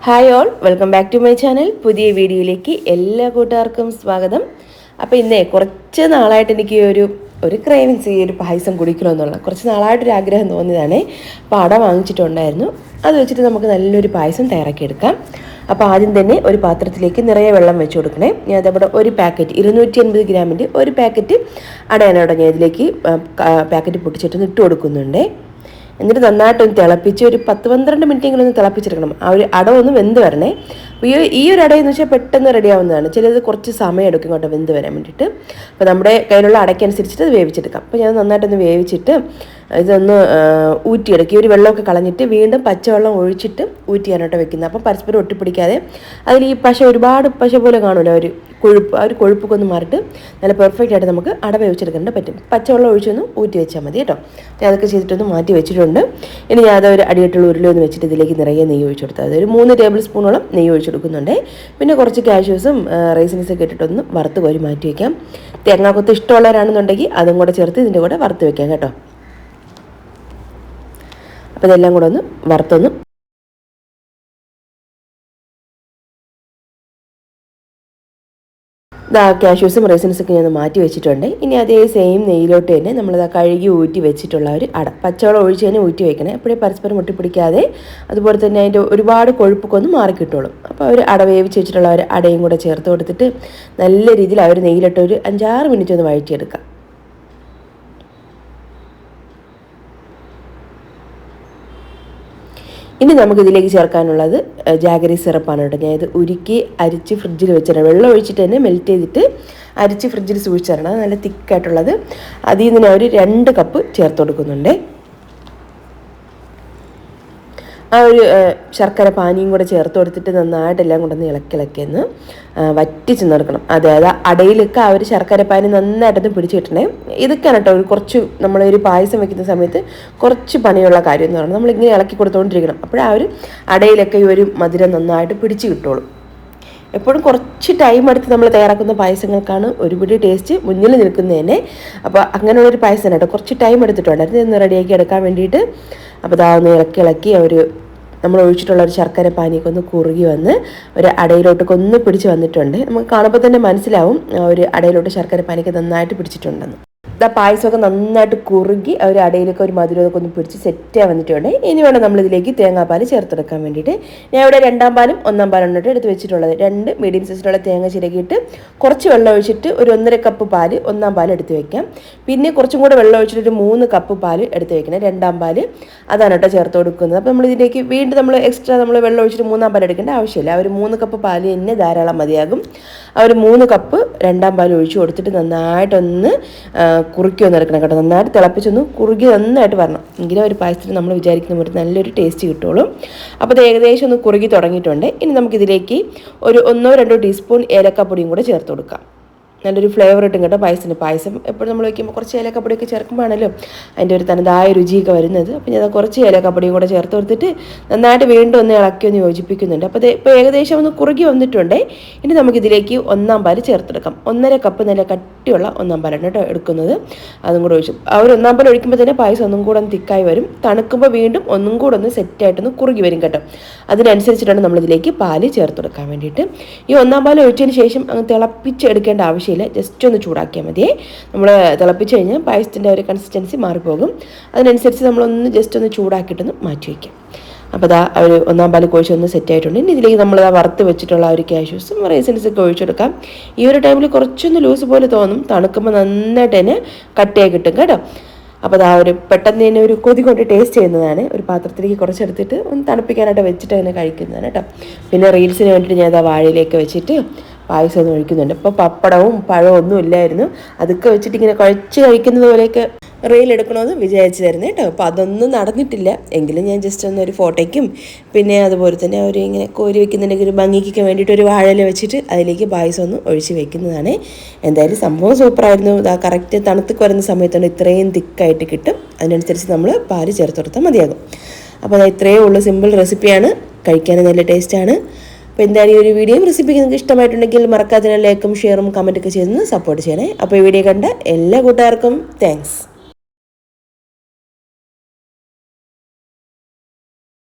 Hi all, welcome back to my channel. പുതിയ വീഡിയോയിലേക്ക് എല്ലാ കൂട്ടുകാർക്കും സ്വാഗതം. അപ്പോൾ ഇന്നേ കുറച്ച് നാളായിട്ട് എനിക്ക് ഒരു ക്രേവിങ്സ് ഈ ഒരു പായസം കുടിക്കണമെന്നുള്ള കുറച്ച് നാളായിട്ടൊരു ആഗ്രഹം തോന്നിയതാണ്. അപ്പോൾ അട വാങ്ങിച്ചിട്ടുണ്ടായിരുന്നു. അത് വെച്ചിട്ട് നമുക്ക് നല്ലൊരു പായസം തയ്യാറാക്കിയെടുക്കാം. അപ്പോൾ ആദ്യം തന്നെ ഒരു പാത്രത്തിലേക്ക് നിറയെ വെള്ളം വെച്ച് കൊടുക്കണേ. ഞാൻ അതവിടെ ഒരു പാക്കറ്റ് 250 ഗ്രാമിൻ്റെ ഒരു പാക്കറ്റ് അടയാണ് ഞാൻ ഇതിലേക്ക് പാക്കറ്റ് പൊട്ടിച്ചിട്ടൊന്ന് ഇട്ട് കൊടുക്കുന്നുണ്ട്. എന്നിട്ട് നന്നായിട്ടൊന്ന് തിളപ്പിച്ച് ഒരു 10-12 മിനിറ്റെങ്കിലും ഒന്ന് തിളപ്പിച്ചെടുക്കണം. ആ ഒരു അട ഒന്ന് വെന്ത് വരണേ. അപ്പോൾ ഈ ഒരു അടയെന്ന് വെച്ചാൽ പെട്ടെന്ന് റെഡി ആവുന്നതാണ്. ചിലത് കുറച്ച് സമയം എടുക്കും ഇങ്ങോട്ട് വെന്ത് വരാൻ വേണ്ടിയിട്ട്. അപ്പോൾ നമ്മുടെ കയ്യിലുള്ള അടയ്ക്കനുസരിച്ചിട്ട് അത് വേവിച്ചെടുക്കാം. അപ്പോൾ ഞാൻ നന്നായിട്ടൊന്ന് വേവിച്ചിട്ട് ഇതൊന്ന് ഊറ്റിയെടുക്കുക. ഒരു വെള്ളമൊക്കെ കളഞ്ഞിട്ട് വീണ്ടും പച്ചവെള്ളം ഒഴിച്ചിട്ട് ഊറ്റിയാനോട്ട് വെക്കുന്നത്. അപ്പം പരസ്പരം ഒട്ടിപ്പിടിക്കാതെ അതിൽ ഈ ഒരുപാട് പശ പോലെ കാണുമല്ലോ ആ ഒരു കൊഴുപ്പൊക്കെ ഒന്ന് മാറിയിട്ട് നല്ല പെർഫെക്റ്റ് ആയിട്ട് നമുക്ക് അട വേവിച്ചെടുക്കേണ്ട പറ്റും. പച്ചവെള്ളം ഒഴിച്ചൊന്ന് ഊറ്റി വെച്ചാൽ മതി കേട്ടോ. ഞാൻ അതൊക്കെ ചെയ്തിട്ടൊന്ന് മാറ്റി വെച്ചിട്ടുണ്ട്. ഇനി ഞാൻ അതൊരു അടിയിട്ടുള്ള ഉരുളയൊന്ന് വെച്ചിട്ട് ഇതിലേക്ക് നിറയെ നെയ്യ് ഒഴിച്ചു കൊടുത്തത്. അതൊരു 3 ടേബിൾ സ്പൂണോളം നെയ്യ് ഒഴിച്ചു കൊടുക്കുന്നുണ്ട്. പിന്നെ കുറച്ച് കാഷ്യൂസും റൈസിൻസൊക്കെ ഇട്ടിട്ടൊന്ന് വറുത്ത് കോരി മാറ്റി വയ്ക്കാം. തേങ്ങാക്കൊത്ത് ഇഷ്ടമുള്ളവരാണെന്നുണ്ടെങ്കിൽ അതും കൂടെ ചേർത്ത് ഇതിൻ്റെ കൂടെ വറുത്ത് വെക്കാം കേട്ടോ. അപ്പോൾ ഇതെല്ലാം കൂടെ ഒന്ന് വറുത്തൊന്ന് കാഷ്യൂസും റൈസിൻസൊക്കെ ഞാൻ മാറ്റി വെച്ചിട്ടുണ്ട്. ഇനി അതേ സെയിം നെയ്യിലോട്ട് തന്നെ നമ്മളിത് കഴുകി ഊറ്റി വെച്ചിട്ടുള്ള ഒരു അട പച്ചവെള്ളം ഒഴിച്ച് തന്നെ ഊറ്റി വയ്ക്കണേ. അപ്പോഴേ പരസ്പരം ഒട്ടിപ്പിടിക്കാതെ അതുപോലെ തന്നെ അതിൻ്റെ ഒരുപാട് കൊഴുപ്പൊക്കെ ഒന്ന് മാറിക്കിട്ടുള്ളൂ. അപ്പോൾ ഒരു അട വേവിച്ച് വെച്ചിട്ടുള്ള ഒരു അടയും കൂടെ ചേർത്ത് കൊടുത്തിട്ട് നല്ല രീതിയിൽ ആ ഒരു നെയ്യിലിട്ട് ഒരു 5-6 മിനിറ്റ് ഒന്ന് വഴറ്റിയെടുക്കാം. ഇനി നമുക്കിതിലേക്ക് ചേർക്കാനുള്ളത് ജാഗരി സിറപ്പാണ് കേട്ടോ. ഞാൻ ഇത് ഉരുക്കി അരിച്ച് ഫ്രിഡ്ജിൽ വെച്ചിട്ടുണ്ട്. വെള്ളം ഒഴിച്ചിട്ട് തന്നെ മെൽറ്റ് ചെയ്തിട്ട് അരിച്ച് ഫ്രിഡ്ജിൽ സൂക്ഷിച്ചിരണം. അത് നല്ല തിക്കായിട്ടുള്ളത്. അതിൽ നിന്ന് ഞാൻ ഒരു 2 കപ്പ് ചേർത്ത് കൊടുക്കുന്നുണ്ട്. ആ ഒരു ശർക്കര പാനിയും കൂടെ ചേർത്ത് കൊടുത്തിട്ട് നന്നായിട്ടെല്ലാം കൊണ്ടൊന്ന് ഇളക്കിളക്കിയെന്ന് വറ്റിച്ച് നടക്കണം. അതായത് അടയിലൊക്കെ ആ ഒരു ശർക്കര പാനി നന്നായിട്ടൊന്ന് പിടിച്ച് കിട്ടണേ. ഇതൊക്കെയാണ് കേട്ടോ കുറച്ച് നമ്മളൊരു പായസം വെക്കുന്ന സമയത്ത് കുറച്ച് പണിയുള്ള കാര്യം എന്ന് പറയുന്നത്. നമ്മളിങ്ങനെ ഇളക്കി കൊടുത്തുകൊണ്ടിരിക്കണം. അപ്പോൾ ആ ഒരു അടയിലൊക്കെ ഈ ഒരു മധുരം നന്നായിട്ട് പിടിച്ച് കിട്ടുള്ളൂ. എപ്പോഴും കുറച്ച് ടൈം എടുത്ത് നമ്മൾ തയ്യാറാക്കുന്ന പായസങ്ങൾക്കാണ് ഒരുപിടി ടേസ്റ്റ് മുന്നിൽ നിൽക്കുന്നതന്നെ. അപ്പോൾ അങ്ങനെയുള്ളൊരു പായസം കേട്ടോ കുറച്ച് ടൈം എടുത്തിട്ടുണ്ടായിരുന്നു ഇതൊന്ന് റെഡിയാക്കി എടുക്കാൻ വേണ്ടിയിട്ട്. അപ്പോൾ അതൊന്ന് ഇളക്കി നമ്മൾ ഒഴിച്ചിട്ടുള്ള ഒരു ശർക്കര പാനിയൊക്കെ ഒന്ന് കുറുകി വന്ന് ഒരു അടയിലോട്ടൊക്കെ ഒന്ന് പിടിച്ച് വന്നിട്ടുണ്ട്. നമുക്ക് കാണുമ്പോൾ തന്നെ മനസ്സിലാവും ഒരു അടയിലോട്ട് ശർക്കര പാനിയൊക്കെ നന്നായിട്ട് പിടിച്ചിട്ടുണ്ടെന്ന്. പായസമൊക്കെ നന്നായിട്ട് കുറുകി ഒരു അടയിലൊക്കെ ഒരു മധുരമൊക്കെ ഒന്ന് പിടിച്ച് സെറ്റായി വന്നിട്ടുണ്ട്. ഇനി വേണം നമ്മളിതിലേക്ക് തേങ്ങാപ്പാൽ ചേർത്തെടുക്കാൻ വേണ്ടിയിട്ട്. ഞാൻ ഇവിടെ 2-ാം പാലും 1-ാം പാലും ഇട്ട് എടുത്ത് വെച്ചിട്ടുള്ളത്. 2 മീഡിയം സൈസിലുള്ള തേങ്ങ ചിരകിയിട്ട് കുറച്ച് വെള്ളം ഒഴിച്ചിട്ട് ഒരു 1.5 കപ്പ് പാല് 1-ാം പാൽ എടുത്ത് വെക്കാം. പിന്നെ കുറച്ചും കൂടെ വെള്ളം ഒഴിച്ചിട്ട് ഒരു 3 കപ്പ് പാല് എടുത്ത് വെക്കണം. 2-ാം പാല് അതാണ് കേട്ടോ ചേർത്ത് കൊടുക്കുന്നത്. അപ്പോൾ നമ്മളിതിലേക്ക് വീണ്ടും നമ്മൾ എക്സ്ട്രാ വെള്ളം ഒഴിച്ചിട്ട് 3-ാം പാൽ എടുക്കേണ്ട ആവശ്യമില്ല. ആ ഒരു 3 കപ്പ് പാല് തന്നെ ധാരാളം മതിയാകും. ആ ഒരു 3 കപ്പ് 2-ാം പാൽ ഒഴിച്ച് കൊടുത്തിട്ട് നന്നായിട്ടൊന്ന് കുറുക്കി ഒന്ന് എടുക്കണം കേട്ടോ. നന്നായിട്ട് തിളപ്പിച്ചൊന്ന് കുറുകി നന്നായിട്ട് വരണം. എങ്കിലും ഒരു പായസത്തിന് നമ്മൾ വിചാരിക്കുന്ന പോലെ നല്ലൊരു ടേസ്റ്റ് കിട്ടുള്ളൂ. അപ്പോൾ ഇത് ഏകദേശം ഒന്ന് കുറുകി തുടങ്ങിയിട്ടുണ്ട്. ഇനി നമുക്കിതിലേക്ക് ഒരു 1-2 ടീസ്പൂൺ ഏലക്കാപ്പൊടിയും കൂടെ ചേർത്ത് കൊടുക്കാം. നല്ലൊരു ഫ്ലേവർ കിട്ടും കേട്ടോ പായസത്തിന്. പായസം എപ്പോഴും നമ്മൾ വയ്ക്കുമ്പോൾ കുറച്ച് ഏലക്കപ്പൊടിയൊക്കെ ചേർക്കുമ്പോഴാണല്ലോ അതിൻ്റെ ഒരു തനതായ രുചിയൊക്കെ വരുന്നത്. അപ്പോൾ ഞാൻ കുറച്ച് ഏലക്കപ്പൊടിയും കൂടെ ചേർത്ത് കൊടുത്തിട്ട് നന്നായിട്ട് വീണ്ടും ഒന്ന് ഇളക്കി ഒന്ന് യോജിപ്പിക്കുന്നുണ്ട്. അപ്പോൾ ഇപ്പോൾ ഏകദേശം ഒന്ന് കുറുകി വന്നിട്ടുണ്ട്. ഇനി നമുക്കിതിലേക്ക് 1-ാം പാൽ ചേർത്തെടുക്കാം. 1.5 കപ്പ് നല്ല കട്ടിയുള്ള 1-ാം പാലാണ് കേട്ടോ എടുക്കുന്നത്. അതും കൂടെ ഒഴിച്ചു ആ ഒരു 1-ാം പാൽ ഒഴിക്കുമ്പോൾ തന്നെ പായസം ഒന്നും കൂടെ ഒന്ന് തിക്കായി വരും. തണുക്കുമ്പോൾ വീണ്ടും ഒന്നും കൂടെ ഒന്ന് സെറ്റായിട്ടൊന്ന് കുറുകി വരും കേട്ടോ. അതിനനുസരിച്ചിട്ടാണ് നമ്മളിതിലേക്ക് പാല് ചേർത്തെടുക്കാൻ വേണ്ടിയിട്ട്. ഈ 1-ാം പാൽ ഒഴിച്ചതിന് ശേഷം അങ്ങ് തിളപ്പിച്ചെടുക്കേണ്ട ആവശ്യം ജസ്റ്റ് ഒന്ന് ചൂടാക്കിയാൽ മതിയേ. നമ്മൾ തിളപ്പിച്ച് കഴിഞ്ഞാൽ പായസത്തിൻ്റെ ഒരു കൺസിസ്റ്റൻസി മാറിപ്പോകും. അതിനനുസരിച്ച് നമ്മളൊന്ന് ജസ്റ്റ് ഒന്ന് ചൂടാക്കിയിട്ടൊന്ന് മാറ്റി വയ്ക്കാം. അപ്പോൾ ഒരു 1-ാം പാൽ ഒഴിച്ചൊന്ന് സെറ്റായിട്ടുണ്ട്. ഇനി ഇതിലേക്ക് നമ്മൾ വറുത്ത് വെച്ചിട്ടുള്ള ആ ഒരു കാഷ്യൂസും റൈസിൻസൊക്കെ ഒഴിച്ചെടുക്കാം. ഈ ഒരു ടൈമിൽ കുറച്ചൊന്ന് ലൂസ് പോലെ തോന്നും. തണുക്കുമ്പോൾ നന്നായിട്ട് തന്നെ കട്ടിയായി കിട്ടും കേട്ടോ. അപ്പോൾ ഒരു പെട്ടെന്ന് തന്നെ ഒരു കൊതി കൊണ്ട് ടേസ്റ്റ് ചെയ്യുന്നതാണ്. ഒരു പാത്രത്തിലേക്ക് കുറച്ചെടുത്തിട്ട് ഒന്ന് തണുപ്പിക്കാനായിട്ട് വെച്ചിട്ട് അങ്ങനെ കഴിക്കുന്നതാണ് കേട്ടോ. പിന്നെ റീൽസിന് വേണ്ടിയിട്ട് ഞാൻ വാഴയിലേക്ക് വെച്ചിട്ട് പായസം ഒന്നും ഒഴിക്കുന്നുണ്ട്. ഇപ്പോൾ പപ്പടവും പഴവും ഒന്നും ഇല്ലായിരുന്നു. അതൊക്കെ വെച്ചിട്ട് ഇങ്ങനെ കുഴച്ച് കഴിക്കുന്നത് പോലെയൊക്കെ റീൽ എടുക്കണമെന്ന് വിചാരിച്ചു തരുന്നത് കേട്ടോ. അപ്പോൾ അതൊന്നും നടന്നിട്ടില്ല. എങ്കിലും ഞാൻ ജസ്റ്റ് ഒരു ഫോട്ടോയ്ക്കും പിന്നെ അതുപോലെ തന്നെ ഇങ്ങനെ കോരി വെക്കുന്നതിൻ്റെ ഒരു ഭംഗിക്കൊക്കെ വേണ്ടിയിട്ട് ഒരു വാഴയില വെച്ചിട്ട് അതിലേക്ക് പായസം ഒന്ന് ഒഴിച്ച് വെക്കുന്നതാണ്. എന്തായാലും സംഭവം സൂപ്പറായിരുന്നു. കറക്റ്റ് തണുത്തൊക്കെ വരുന്ന സമയത്താണ് ഇത്രയും തിക്കായിട്ട് കിട്ടും. അതിനനുസരിച്ച് നമ്മൾ പാല് ചേർത്ത് കൊടുത്താൽ മതിയാകും. അപ്പോൾ ഇത്രയേ ഉള്ളൂ. സിമ്പിൾ റെസിപ്പിയാണ്. കഴിക്കാനും നല്ല ടേസ്റ്റാണ്. അപ്പോൾ എന്തായാലും ഈ ഒരു വീഡിയോയും റെസിപ്പിക്ക് നിങ്ങൾക്ക് ഇഷ്ടമായിട്ടുണ്ടെങ്കിൽ മറക്കാതെ ലൈക്കും ഷെയറും കമൻറ്റൊക്കെ ചെയ്തൊന്ന് സപ്പോർട്ട് ചെയ്യണേ. അപ്പോൾ ഈ വീഡിയോ കണ്ട എല്ലാ കൂട്ടുകാർക്കും താങ്ക്സ്.